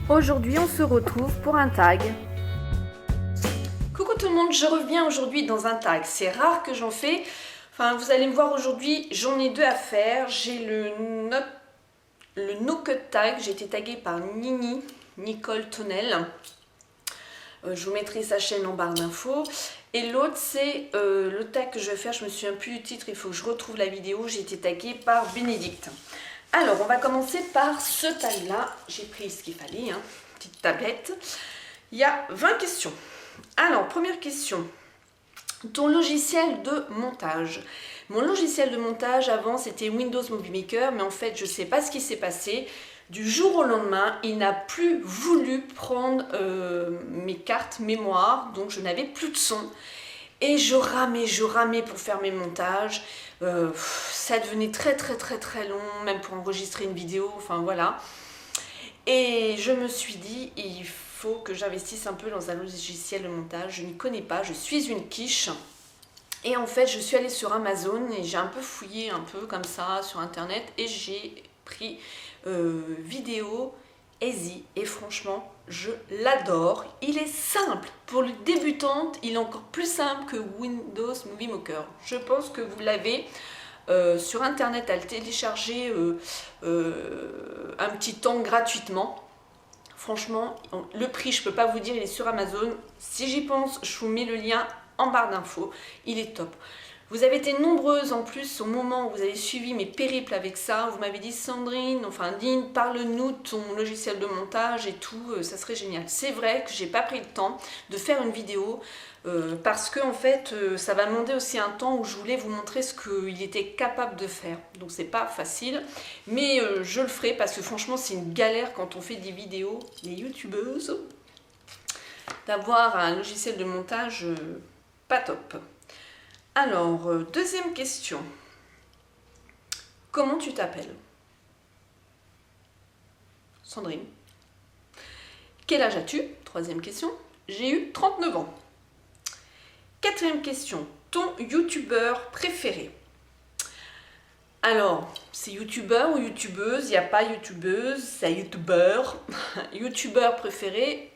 Aujourd'hui, on se retrouve pour un tag. Coucou tout le monde, je reviens aujourd'hui dans un tag. C'est rare que j'en fais. Enfin, vous allez me voir aujourd'hui, j'en ai deux à faire. J'ai le no cut tag. J'ai été taguée par Nicole Tonnel. Je vous mettrai sa chaîne en barre d'infos. Et l'autre, c'est le tag que je vais faire. Je me souviens plus du titre, il faut que je retrouve la vidéo. J'ai été taguée par Bénédicte. Alors, on va commencer par ce tag-là. J'ai pris ce qu'il fallait, hein, petite tablette. Il y a 20 questions. Alors, première question. Ton logiciel de montage. Mon logiciel de montage, avant, c'était Windows Movie Maker, mais en fait, je ne sais pas ce qui s'est passé. Du jour au lendemain, il n'a plus voulu prendre mes cartes mémoire, donc je n'avais plus de son. Et je ramais pour faire mes montages. Ça devenait très long, même pour enregistrer une vidéo, enfin voilà. Et je me suis dit, il faut que j'investisse un peu dans un logiciel de montage. Je n'y connais pas, je suis une quiche. Et en fait, je suis allée sur Amazon et j'ai un peu fouillé un peu comme ça sur internet et j'ai pris Vidéo Easy et franchement, je l'adore. Il est simple. Pour le débutante, il est encore plus simple que Windows Movie Maker. Je pense que vous l'avez sur internet à le télécharger un petit temps gratuitement. Franchement, le prix, je peux pas vous dire, il est sur Amazon. Si j'y pense, je vous mets le lien en barre d'infos. Il est top. Vous avez été nombreuses en plus au moment où vous avez suivi mes périples avec ça. Vous m'avez dit Sandrine, enfin Dine, parle-nous de ton logiciel de montage et tout, ça serait génial. C'est vrai que j'ai pas pris le temps de faire une vidéo parce que en fait ça va demander aussi un temps où je voulais vous montrer ce qu'il était capable de faire. Donc c'est pas facile, mais je le ferai parce que franchement c'est une galère quand on fait des vidéos, les youtubeuses, d'avoir un logiciel de montage pas top. Alors, deuxième question. Comment tu t'appelles? Sandrine. Quel âge as-tu? Troisième question. J'ai eu 39 ans. Quatrième question. Ton youtubeur préféré? Alors, c'est youtubeur ou youtubeuse? Il n'y a pas youtubeuse, c'est youtubeur. Youtubeur préféré,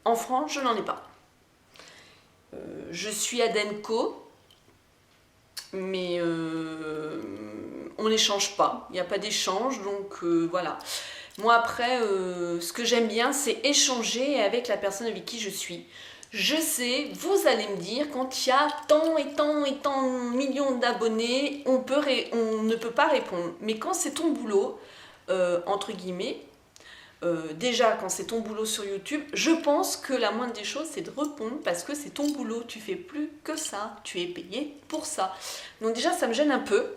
en France, je n'en ai pas. Je suis Adenco. Mais on n'échange pas, il n'y a pas d'échange, donc voilà. Moi après, ce que j'aime bien, c'est échanger avec la personne avec qui je suis. Je sais, vous allez me dire, quand il y a tant et tant millions d'abonnés, on ne peut pas répondre. Mais quand c'est ton boulot, entre guillemets, déjà quand c'est ton boulot sur YouTube, je pense que la moindre des choses c'est de répondre parce que c'est ton boulot, tu fais plus que ça, tu es payé pour ça. Donc déjà ça me gêne un peu.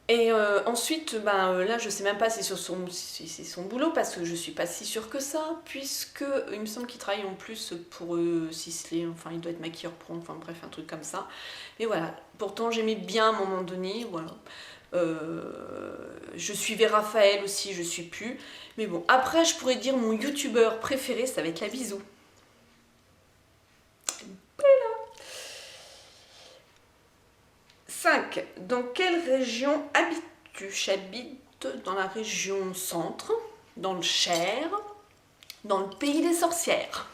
Et ensuite, là je sais même pas si c'est son boulot parce que je suis pas si sûre que ça, puisque il me semble qu'il travaille en plus pour Sisley, enfin il doit être maquilleur pro, enfin bref un truc comme ça. Mais voilà, pourtant j'aimais bien à un moment donné, voilà. Je suivais Raphaël aussi, je suis plus. Mais bon, après je pourrais dire mon youtubeur préféré, ça va être la Bisou. Voilà. 5. Dans quelle région habites-tu? J'habite dans la région centre, dans le Cher, dans le pays des sorcières.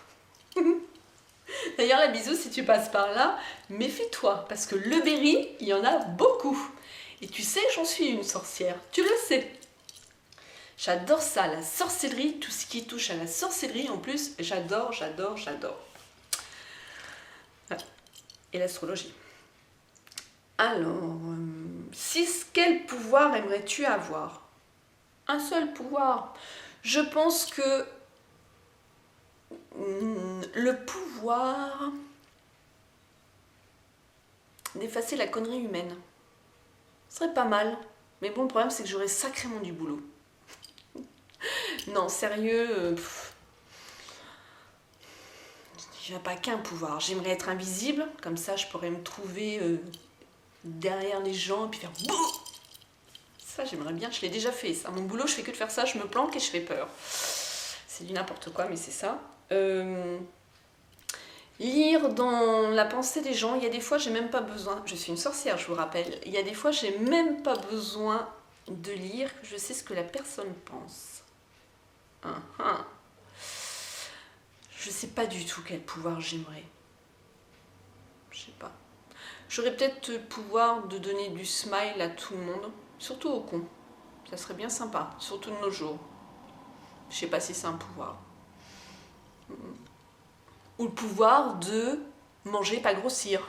D'ailleurs la Bisou, si tu passes par là, méfie-toi, parce que le Berry, il y en a beaucoup. Et tu sais, j'en suis une sorcière, tu le sais. J'adore ça, la sorcellerie, tout ce qui touche à la sorcellerie, en plus, j'adore. Et l'astrologie. Alors, quel pouvoir aimerais-tu avoir? Un seul pouvoir. Je pense que le pouvoir d'effacer la connerie humaine. Ce serait pas mal. Mais bon, le problème, c'est que j'aurais sacrément du boulot. Non, sérieux, j'ai pas qu'un pouvoir. J'aimerais être invisible, comme ça, je pourrais me trouver derrière les gens et puis faire bouh. Ça, j'aimerais bien. Je l'ai déjà fait, ça. Mon boulot, je fais que de faire ça. Je me planque et je fais peur. C'est du n'importe quoi, mais c'est ça. Lire dans la pensée des gens, il y a des fois j'ai même pas besoin, je suis une sorcière je vous rappelle, il y a des fois j'ai même pas besoin de lire, je sais ce que la personne pense. Je sais pas du tout quel pouvoir j'aimerais. Je sais pas. J'aurais peut-être le pouvoir de donner du smile à tout le monde, surtout aux cons. Ça serait bien sympa, surtout de nos jours. Je sais pas si c'est un pouvoir. Ou le pouvoir de manger, pas grossir.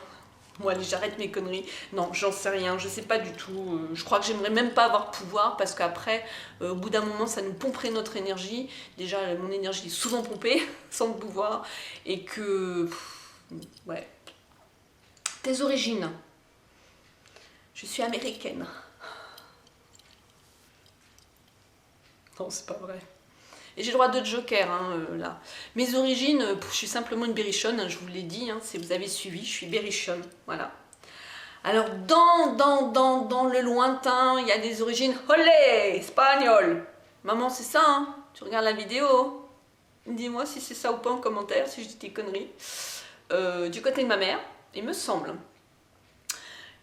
Bon allez, j'arrête mes conneries. Non, j'en sais rien, je sais pas du tout. Je crois que j'aimerais même pas avoir pouvoir parce qu'après, au bout d'un moment, ça nous pomperait notre énergie. Déjà, mon énergie est souvent pompée, sans le pouvoir. Et que... ouais. Tes origines. Je suis américaine. Non, c'est pas vrai. Et j'ai le droit de joker, là. Mes origines, je suis simplement une berrichonne, hein, je vous l'ai dit, hein, si vous avez suivi, je suis berrichonne, voilà. Alors, dans le lointain, il y a des origines, olé, espagnol. Maman, c'est ça, hein? Tu regardes la vidéo. Dis-moi si c'est ça ou pas en commentaire, si je dis des conneries. Du côté de ma mère, il me semble.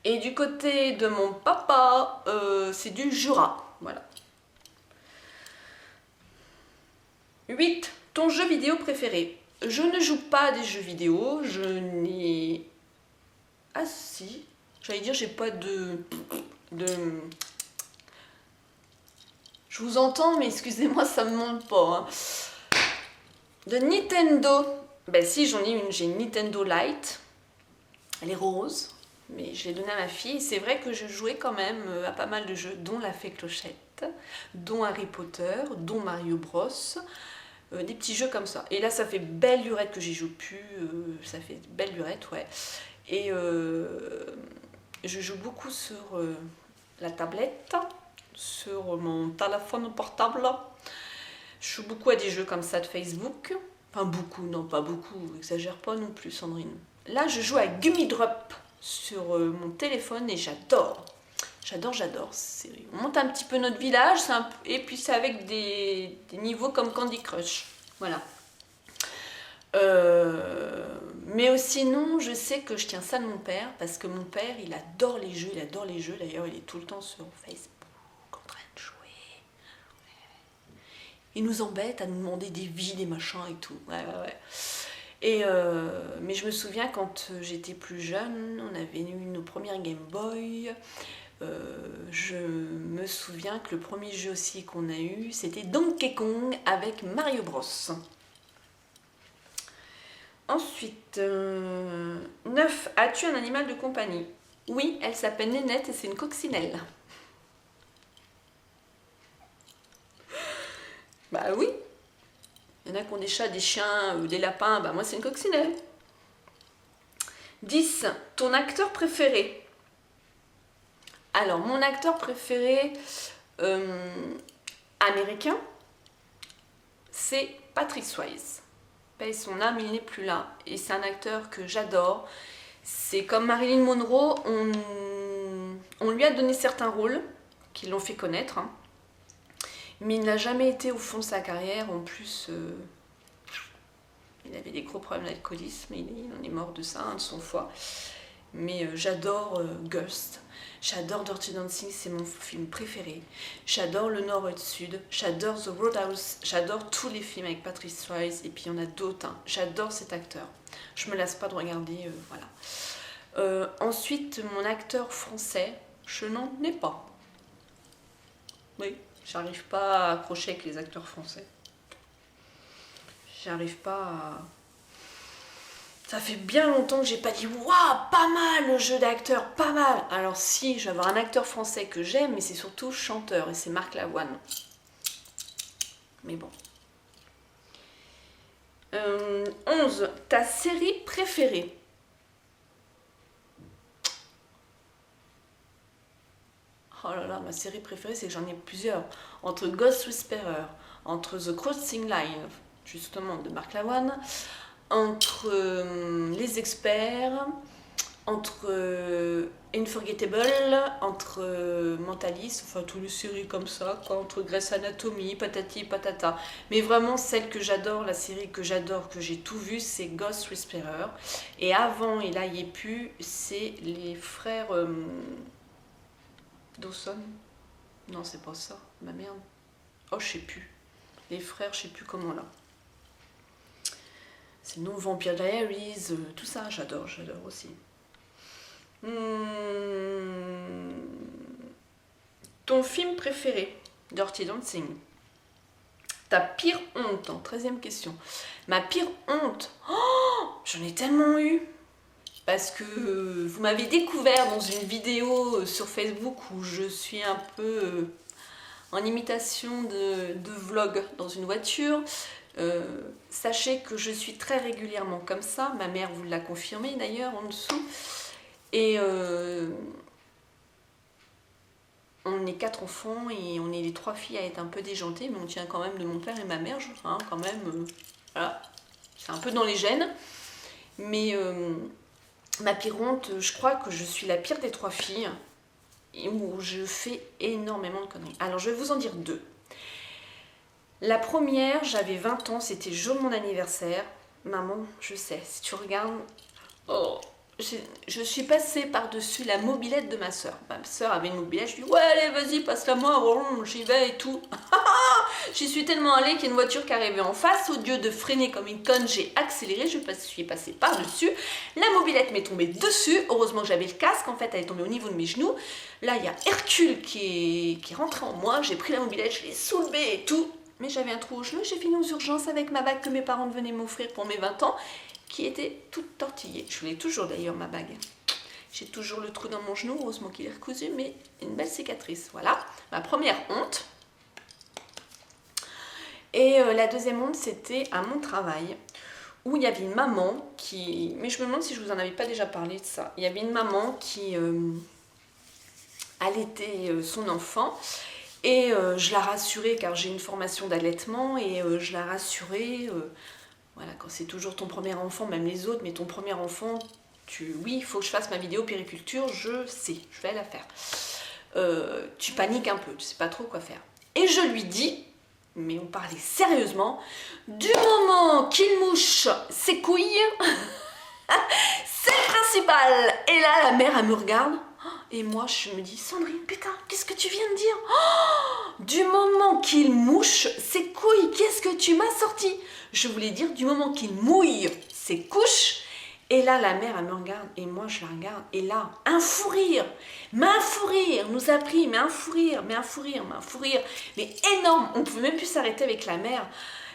Et du côté de mon papa, c'est du Jura, voilà. 8. Ton jeu vidéo préféré. Je ne joue pas à des jeux vidéo, je n'ai... Ah si, j'allais dire j'ai pas de... Je vous entends mais excusez-moi ça me monte pas. Hein. De Nintendo. Ben si j'en ai une, j'ai une Nintendo Lite. Elle est rose, mais je l'ai donnée à ma fille. C'est vrai que je jouais quand même à pas mal de jeux, dont La Fée Clochette, dont Harry Potter, dont Mario Bros. Des petits jeux comme ça. Et là, ça fait belle lurette que j'y joue plus. Ça fait belle lurette, ouais. Et je joue beaucoup sur la tablette, sur mon téléphone portable. Je joue beaucoup à des jeux comme ça de Facebook. Enfin, beaucoup, non, pas beaucoup. Exagère pas non plus, Sandrine. Là, je joue à Gummy Drop sur mon téléphone et j'adore. J'adore. On monte un petit peu notre village et puis c'est avec des niveaux comme Candy Crush. Voilà. Mais aussi non, je sais que je tiens ça de mon père parce que mon père, il adore les jeux. D'ailleurs, il est tout le temps sur Facebook en train de jouer. Il nous embête à nous demander des vies, des machins et tout. Ouais. Et mais je me souviens quand j'étais plus jeune, on avait eu nos premières Game Boy. Je me souviens que le premier jeu aussi qu'on a eu, c'était Donkey Kong avec Mario Bros. Ensuite, 9. As-tu un animal de compagnie? Oui, elle s'appelle Nénette et c'est une coccinelle. Bah oui. Il y en a qui ont des chats, des chiens, des lapins. Bah moi c'est une coccinelle. 10. Ton acteur préféré? Alors, mon acteur préféré américain, c'est Patrick Swayze. Paye son âme, il n'est plus là. Et c'est un acteur que j'adore. C'est comme Marilyn Monroe, on lui a donné certains rôles qui l'ont fait connaître. Hein. Mais il n'a jamais été au fond de sa carrière. En plus, il avait des gros problèmes d'alcoolisme. Il en est mort de ça, de son foie. Mais j'adore Ghost. J'adore Dirty Dancing, c'est mon film préféré. J'adore Le Nord et le Sud. J'adore The Roadhouse. J'adore tous les films avec Patrick Swayze. Et puis il y en a d'autres. Hein. J'adore cet acteur. Je me lasse pas de regarder. Voilà. Ensuite, mon acteur français, je n'en ai pas. Oui, j'arrive pas à accrocher avec les acteurs français. J'arrive pas à... Ça fait bien longtemps que j'ai pas dit waouh, pas mal le jeu d'acteur, pas mal. Alors si, je vais avoir un acteur français que j'aime, mais c'est surtout chanteur et c'est Marc Lavoine. Mais bon. 11. Ta série préférée? Oh là là, ma série préférée, c'est que j'en ai plusieurs. Entre Ghost Whisperer, entre The Crossing Line, justement de Marc Lavoine, entre Les Experts, entre Unforgettable, entre Mentalist, enfin toutes les séries comme ça, quoi, entre Grey's Anatomy, patati patata. Mais vraiment celle que j'adore, la série que j'adore, que j'ai tout vu, c'est Ghost Whisperer. Et avant, et là il n'y est plus, c'est les frères Dawson. Non, c'est pas ça, ma merde. Oh, je sais plus. Les frères, je sais plus comment là. Sinon, Vampire Diaries, tout ça, j'adore aussi. Ton film préféré? Dirty Dancing. Ta pire honte, 13e question. Ma pire honte, j'en ai tellement eu. Parce que vous m'avez découvert dans une vidéo sur Facebook où je suis un peu en imitation de vlog dans une voiture. Sachez que je suis très régulièrement comme ça. Ma mère vous l'a confirmé d'ailleurs en dessous. Et on est 4 enfants et on est les 3 filles à être un peu déjantées, mais on tient quand même de mon père et ma mère, quand même. Voilà, c'est un peu dans les gènes. Mais ma pire honte, je crois que je suis la pire des 3 filles et où je fais énormément de conneries. Alors je vais vous en dire 2. La première, j'avais 20 ans, c'était le jour de mon anniversaire. Maman, je sais, si tu regardes... Oh, je suis passée par-dessus la mobilette de ma soeur. Ma soeur avait une mobilette, je lui dis ouais allez vas-y passe-la moi, bon, j'y vais et tout. J'y suis tellement allée qu'il y a une voiture qui arrivait en face, au lieu de freiner comme une conne, j'ai accéléré, je suis passée par-dessus. La mobilette m'est tombée dessus, heureusement que j'avais le casque, en fait elle est tombée au niveau de mes genoux. Là il y a Hercule qui est rentré en moi, j'ai pris la mobilette, je l'ai soulevée et tout. Mais j'avais un trou au genou, j'ai fini aux urgences avec ma bague que mes parents venaient m'offrir pour mes 20 ans. Qui était toute tortillée. Je l'ai toujours d'ailleurs ma bague. J'ai toujours le trou dans mon genou, heureusement qu'il est recousu, mais une belle cicatrice. Voilà, ma première honte. Et la deuxième honte, c'était à mon travail, où il y avait une maman qui... Mais je me demande si je vous en avais pas déjà parlé de ça. Il y avait une maman qui allaitait son enfant. Et je la rassurais, car j'ai une formation d'allaitement, et je la rassurais... Voilà, quand c'est toujours ton premier enfant, même les autres, mais ton premier enfant, oui, il faut que je fasse ma vidéo périculture, je sais, je vais la faire. Tu paniques un peu, tu sais pas trop quoi faire. Et je lui dis, mais on parlait sérieusement, du moment qu'il mouche ses couilles, c'est le principal. Et là, la mère, elle me regarde, et moi, je me dis, Sandrine, putain, qu'est-ce que tu viens de dire? Du moment qu'il mouche ses couilles, qu'est-ce que tu m'as sorti? Je voulais dire du moment qu'il mouille ses couches. Et là, la mère, elle me regarde et moi, je la regarde. Et là, un fou rire. Mais un fou rire nous a pris. Mais un fou rire, mais un fou rire, mais un fou rire. Mais énorme. On ne pouvait même plus s'arrêter avec la mère.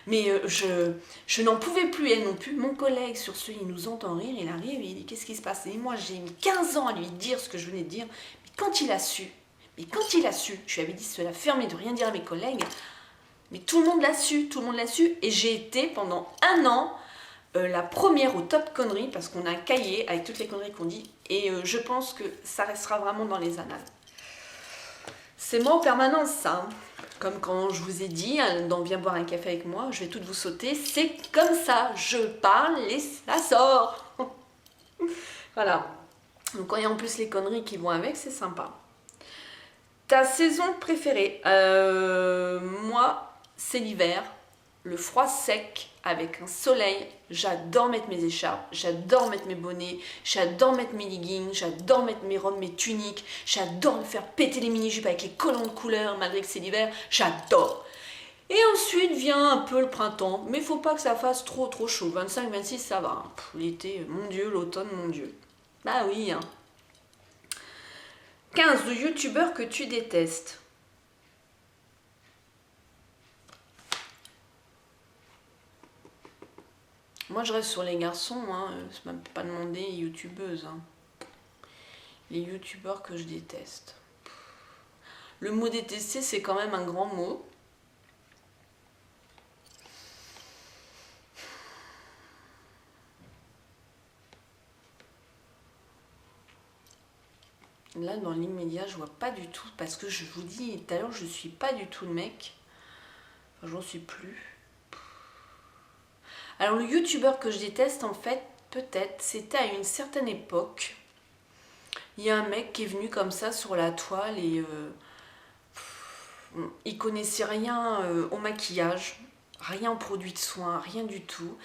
Mais je n'en pouvais plus, elle non plus. Mon collègue, sur ce, il nous entend rire. Il arrive et il dit, qu'est-ce qui se passe? Et moi, j'ai mis 15 ans à lui dire ce que je venais de dire. Mais quand il a su, je lui avais dit cela fermé, de rien dire à mes collègues. Mais tout le monde l'a su, et j'ai été pendant 1 an la première au top conneries, parce qu'on a un cahier avec toutes les conneries qu'on dit, et je pense que ça restera vraiment dans les annales. C'est moi en permanence ça, comme quand je vous ai dit, dans Viens boire un café avec moi, je vais toutes vous sauter, c'est comme ça, je parle et ça sort. Voilà, donc quand il y a en plus les conneries qui vont avec, c'est sympa. Ta saison préférée? Moi, c'est l'hiver, le froid sec avec un soleil. J'adore mettre mes écharpes, j'adore mettre mes bonnets, j'adore mettre mes leggings, j'adore mettre mes robes, mes tuniques, j'adore me faire péter les mini-jupes avec les collants de couleur malgré que c'est l'hiver, j'adore. Et ensuite vient un peu le printemps, mais faut pas que ça fasse trop chaud. 25-26 ça va, l'été, mon Dieu, l'automne, mon Dieu. Bah oui, hein. 15 de youtubeurs que tu détestes. Moi je reste sur les garçons, hein. C'est même pas demandé youtubeuse. Hein. Les youtubeurs que je déteste. Le mot détester c'est quand même un grand mot. Là dans l'immédiat je vois pas du tout, parce que je vous dis tout à l'heure je suis pas du tout le mec. Enfin, j'en suis plus. Alors le youtubeur que je déteste en fait, peut-être, c'était à une certaine époque. Il y a un mec qui est venu comme ça sur la toile et il connaissait rien au maquillage, rien en produits de soins, rien du tout.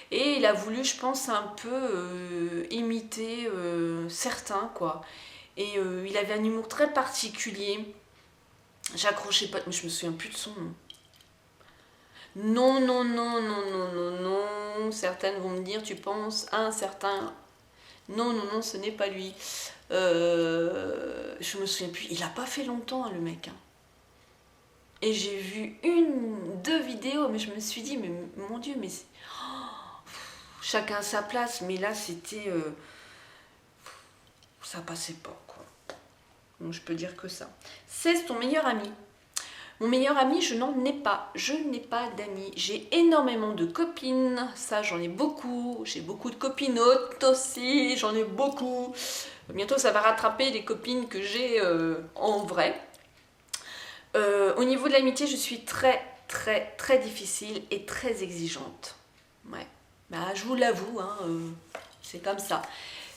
Et il a voulu, je pense, un peu imiter certains, quoi. Et il avait un humour très particulier. J'accrochais pas, mais je me souviens plus de son nom. Non, non, non, non, non, non, non. Certaines vont me dire, tu penses à un certain... Non, non, non, ce n'est pas lui. Je me souviens plus. Il a pas fait longtemps, hein, le mec. Hein. Et j'ai vu deux vidéos, mais je me suis dit, mais mon Dieu, mais chacun à sa place. Mais là, c'était, ça passait pas, quoi. Donc je peux dire que ça. C'est ton meilleur ami. Mon meilleur ami, je n'en ai pas. Je n'ai pas d'amis. J'ai énormément de copines. Ça, j'en ai beaucoup. J'ai beaucoup de copinotes aussi. J'en ai beaucoup. Bientôt, ça va rattraper les copines que j'ai en vrai. Au niveau de l'amitié, je suis très, très, très difficile et très exigeante. Ouais. Bah, je vous l'avoue, hein, c'est comme ça.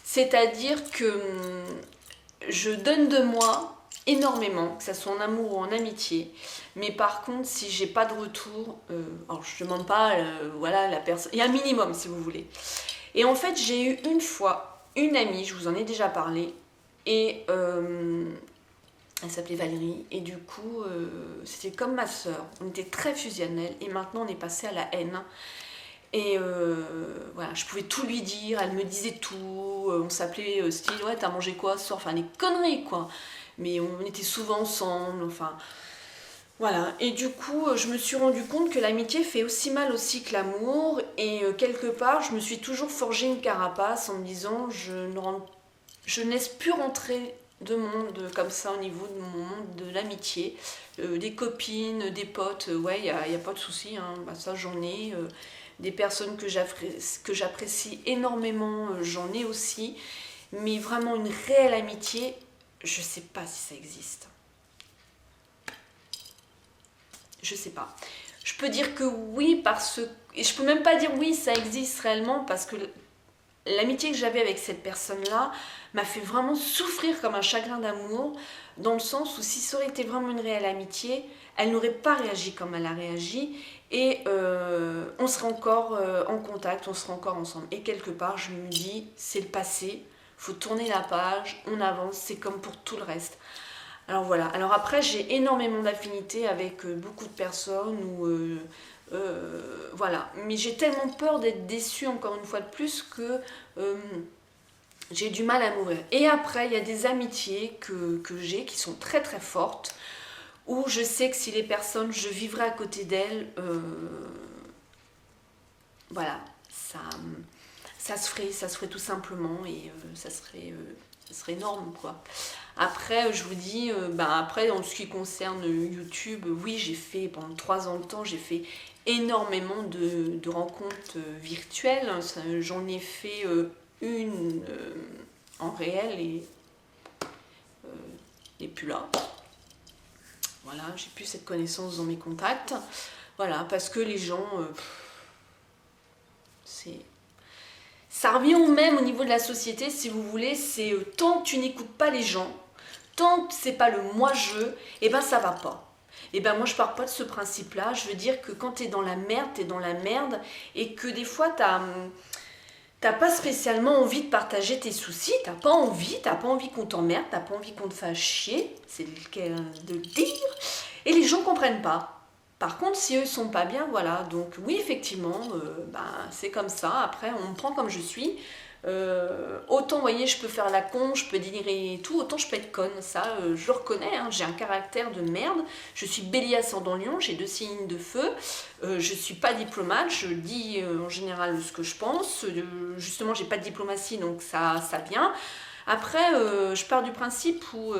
C'est-à-dire que je donne de moi énormément, que ce soit en amour ou en amitié. Mais par contre, si j'ai pas de retour, alors je demande pas, voilà, la personne. Il y a un minimum, si vous voulez. Et en fait, j'ai eu une fois une amie, je vous en ai déjà parlé, et elle s'appelait Valérie, et du coup, c'était comme ma sœur. On était très fusionnels, et maintenant on est passé à la haine. Et voilà, je pouvais tout lui dire, elle me disait tout, on s'appelait style, ouais, t'as mangé quoi ce soir, enfin des conneries quoi. Mais on était souvent ensemble, enfin voilà. Et du coup, je me suis rendu compte que l'amitié fait aussi mal aussi que l'amour, et quelque part, je me suis toujours forgé une carapace en me disant, je ne laisse plus rentrer de monde comme ça au niveau de mon monde de l'amitié, des copines, des potes, ouais, il y a pas de souci, hein, bah, ça j'en ai. Des personnes que j'apprécie énormément, j'en ai aussi. Mais vraiment une réelle amitié, je sais pas si ça existe. Je sais pas. Je peux dire que oui parce que... Et je peux même pas dire oui, ça existe réellement parce que l'amitié que j'avais avec cette personne-là m'a fait vraiment souffrir comme un chagrin d'amour, dans le sens où si ça aurait été vraiment une réelle amitié, elle n'aurait pas réagi comme elle a réagi, et on serait encore en contact, on serait encore ensemble. Et quelque part, je me dis, c'est le passé, faut tourner la page, on avance, c'est comme pour tout le reste. Alors voilà, alors après, j'ai énormément d'affinités avec beaucoup de personnes, ou voilà, mais j'ai tellement peur d'être déçue encore une fois de plus que j'ai du mal à mourir. Et après, il y a des amitiés que j'ai qui sont très très fortes, où je sais que si les personnes, je vivrais à côté d'elles, voilà, ça se ferait tout simplement, et ça serait énorme quoi. Après, je vous dis, après en ce qui concerne YouTube, oui, j'ai fait pendant 3 ans de temps, j'ai fait énormément de rencontres virtuelles. J'en ai fait une en réel, et n'est plus là. Voilà, j'ai plus cette connaissance dans mes contacts. Voilà, parce que les gens, ça revient au même au niveau de la société, si vous voulez. C'est tant que tu n'écoutes pas les gens, tant que c'est pas le moi-je, et ben ça va pas. Et ben moi je pars pas de ce principe-là. Je veux dire que quand t'es dans la merde, t'es dans la merde, et que des fois t'as pas spécialement envie de partager tes soucis, t'as pas envie qu'on t'emmerde, t'as pas envie qu'on te fasse chier, c'est le cas de le dire, et les gens comprennent pas. Par contre, si eux sont pas bien, voilà. Donc oui, effectivement, c'est comme ça. Après, on me prend comme je suis. Autant, vous voyez, je peux faire la con, je peux délirer et tout, autant je peux être conne. Ça, je le reconnais, hein, j'ai un caractère de merde. Je suis bélier ascendant lion, j'ai 2 signes de feu. Je suis pas diplomate, je dis en général ce que je pense. Justement, j'ai pas de diplomatie, donc ça vient. Après, je pars du principe où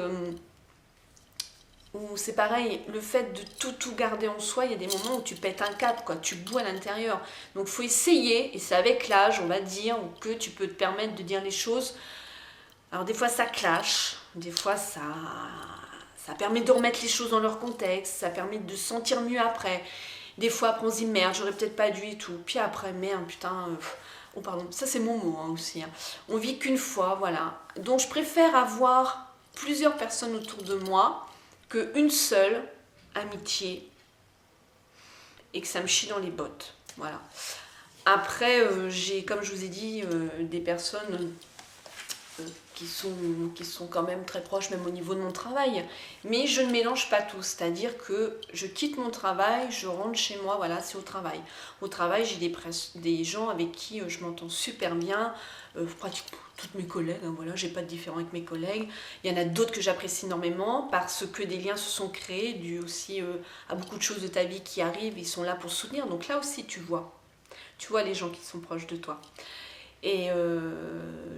c'est pareil, le fait de tout garder en soi, il y a des moments où tu pètes un câble, quoi, tu boues à l'intérieur. Donc il faut essayer, et c'est avec l'âge, on va dire, que tu peux te permettre de dire les choses. Alors des fois ça clash, des fois ça permet de remettre les choses dans leur contexte, ça permet de se sentir mieux après. Des fois après on se dit merde, j'aurais peut-être pas dû et tout. Puis après, merde, putain... oh pardon, ça c'est mon mot hein, aussi. Hein. On vit qu'une fois, voilà. Donc je préfère avoir plusieurs personnes autour de moi qu'une seule amitié, et que ça me chie dans les bottes. Voilà. Après, j'ai, comme je vous ai dit, des personnes qui sont quand même très proches, même au niveau de mon travail. Mais je ne mélange pas tout, c'est-à-dire que je quitte mon travail, je rentre chez moi, voilà, c'est au travail. Au travail, j'ai des gens avec qui je m'entends super bien, pratiquement toutes mes collègues, hein, voilà, j'ai pas de différent avec mes collègues. Il y en a d'autres que j'apprécie énormément parce que des liens se sont créés, dû aussi à beaucoup de choses de ta vie qui arrivent, ils sont là pour soutenir. Donc là aussi, tu vois les gens qui sont proches de toi. Et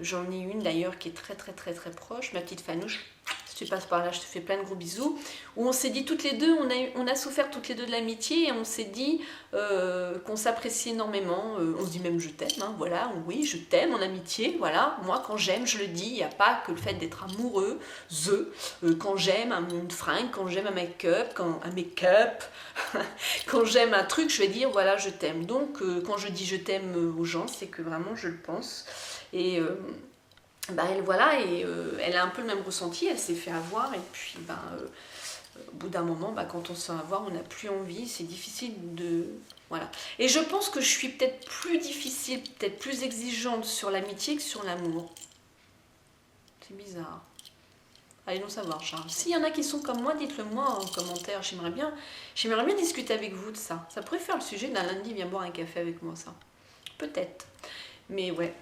j'en ai une d'ailleurs qui est très très très très proche, ma petite Fanouche. Si tu passes par là, je te fais plein de gros bisous. Où on s'est dit toutes les deux, on a souffert toutes les deux de l'amitié et on s'est dit qu'on s'apprécie énormément. On se dit même je t'aime, hein, voilà, oui, je t'aime en amitié, voilà. Moi, quand j'aime, je le dis, il n'y a pas que le fait d'être amoureux, quand j'aime une fringue, quand j'aime un make-up, quand j'aime un truc, je vais dire voilà, je t'aime. Donc, quand je dis je t'aime aux gens, c'est que vraiment je le pense. Et elle, voilà, et elle a un peu le même ressenti, elle s'est fait avoir, et puis au bout d'un moment, quand on se fait avoir, on n'a plus envie, c'est difficile de... Voilà. Et je pense que je suis peut-être plus difficile, peut-être plus exigeante sur l'amitié que sur l'amour. C'est bizarre. Allez-nous savoir, Charles. S'il y en a qui sont comme moi, dites-le moi en commentaire, j'aimerais bien discuter avec vous de ça. Ça pourrait faire le sujet d'un lundi, viens boire un café avec moi, ça. Peut-être. Mais ouais.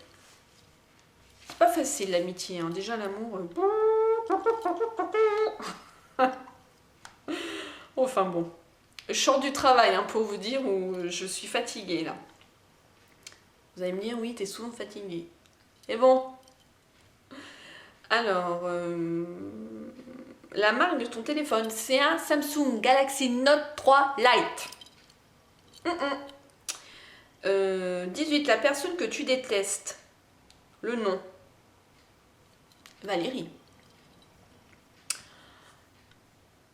C'est pas facile l'amitié, hein. Déjà l'amour. Enfin bon. Je sors du travail hein, pour vous dire où je suis fatiguée là. Vous allez me dire oui, t'es souvent fatiguée. Et bon. Alors, la marque de ton téléphone, c'est un Samsung Galaxy Note 3 Lite. 18. La personne que tu détestes. Le nom. Valérie.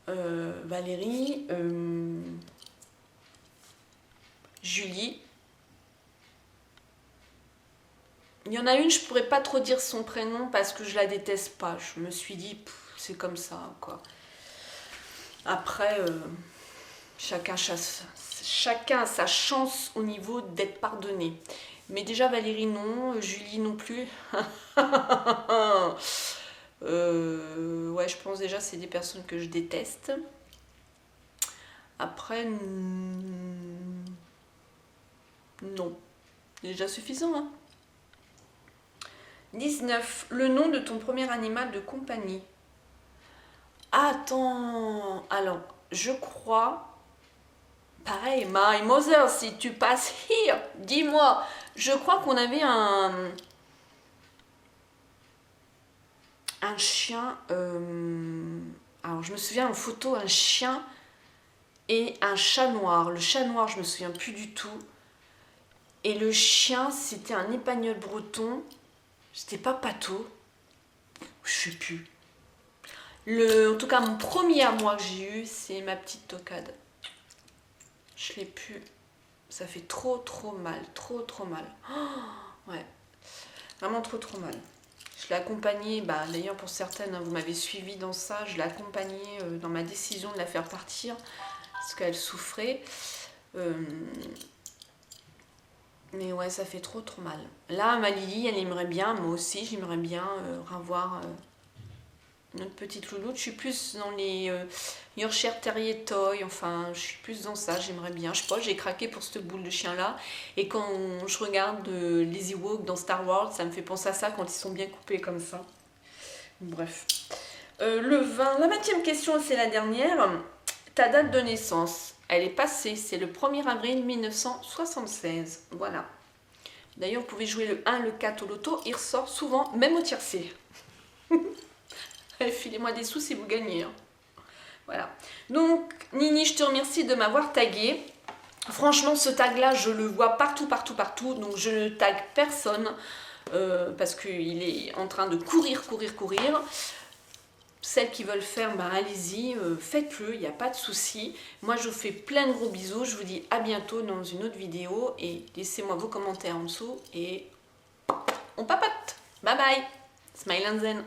Valérie. Julie. Il y en a une, je pourrais pas trop dire son prénom parce que je la déteste pas. Je me suis dit, c'est comme ça, quoi. Après, chacun a sa chance au niveau d'être pardonné. Mais déjà, Valérie, non. Julie, non plus. Ouais, je pense déjà c'est des personnes que je déteste. Après, non. C'est déjà suffisant, hein. 19. Le nom de ton premier animal de compagnie. Attends. Alors, je crois... Pareil, my mother, si tu passes here, dis-moi. Je crois qu'on avait un chien... alors, je me souviens en photo, un chien et un chat noir. Le chat noir, je me souviens plus du tout. Et le chien, c'était un épagnol breton. C'était pas Pato. Je sais plus. En tout cas, mon premier à moi que j'ai eu, c'est ma petite tocade. Je l'ai plus. Ça fait trop mal. Trop mal. Oh, ouais. Vraiment trop mal. Je l'ai accompagnée, d'ailleurs pour certaines, hein, vous m'avez suivi dans ça, je l'ai accompagnée dans ma décision de la faire partir parce qu'elle souffrait. Mais ouais, ça fait trop mal. Là, ma Lily, elle aimerait bien, moi aussi, j'aimerais bien revoir notre petite louloute. Je suis plus dans les Yorkshire Terrier Toy, enfin, je suis plus dans ça, j'aimerais bien. Je sais pas, j'ai craqué pour cette boule de chien-là. Et quand je regarde les Ewoks dans Star Wars, ça me fait penser à ça quand ils sont bien coupés comme ça. Bref. Le 20, la 20e question, c'est la dernière. Ta date de naissance, elle est passée, c'est le 1er avril 1976. Voilà. D'ailleurs, vous pouvez jouer le 1, le 4 au loto, il ressort souvent, même au tiercé. Filez-moi des sous si vous gagnez. Hein. Voilà. Donc, Nini, je te remercie de m'avoir tagué. Franchement, ce tag-là, je le vois partout. Donc, je ne tag personne parce qu'il est en train de courir. Celles qui veulent faire, allez-y, faites-le, il n'y a pas de souci. Moi, je vous fais plein de gros bisous. Je vous dis à bientôt dans une autre vidéo. Et laissez-moi vos commentaires en dessous. Et on papote. Bye bye. Smile and zen.